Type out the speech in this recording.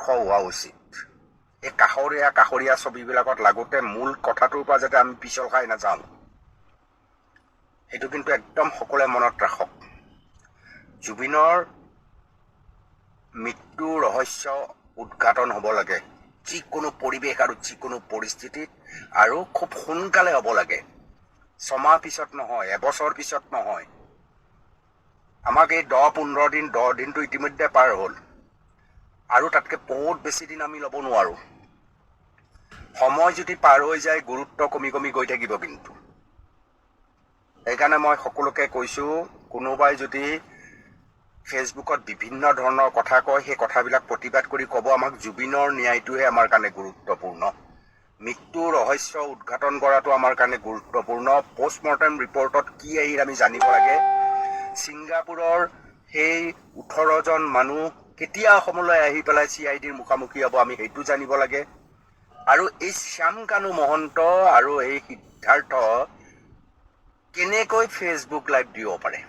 হোৱা উচিত। এই কাষৰীয়া ছবিবিলাকত লাগোতে মূল কথাটোৰ পৰা যাতে আমি পিছল খাই নাযাওঁ, সেইটো কিন্তু একদম সকলোৱে মনত ৰাখক। জুবিনৰ মৃত্যু ৰহস্য উদ্ঘাটন হ'ব লাগে যিকোনো পৰিৱেশ আৰু যিকোনো পৰিস্থিতিত, আৰু খুব সোনকালে হ'ব লাগে। ছমাহ পিছত নহয়, এবছৰ পিছত নহয়। আমাক এই 10 দিনটো ইতিমধ্যে পাৰ হ'ল, আৰু তাতকৈ বহুত বেছি দিন আমি ল'ব নোৱাৰোঁ। সময় যদি পাৰ হৈ যায় গুৰুত্ব কমি কমি গৈ থাকিব কিন্তু। সেইকাৰণে মই সকলোকে কৈছোঁ, কোনোবাই যদি ফেচবুকত বিভিন্ন ধৰণৰ কথা কয়, সেই কথাবিলাক প্ৰতিবাদ কৰি ক'ব আমাক জুবিনৰ ন্যায়টোহে আমাৰ কাৰণে গুৰুত্বপূৰ্ণ। মৃত্যুৰ ৰহস্য উদ্ঘাটন কৰাটো আমাৰ কাৰণে গুৰুত্বপূৰ্ণ। পষ্টমৰ্টেম ৰিপৰ্টত কি আহিল আমি জানিব লাগে। ছিংগাপুৰৰ সেই 18জন মানুহ কেতিয়া অসমলৈ আহি পেলাই CIDৰ মুখামুখি হ'ব আমি সেইটো জানিব লাগে। আৰু এই শ্যাম কানু মহন্ত আৰু এই সিদ্ধাৰ্থ কেনেকৈ ফেচবুক লাইভ দিব পাৰে।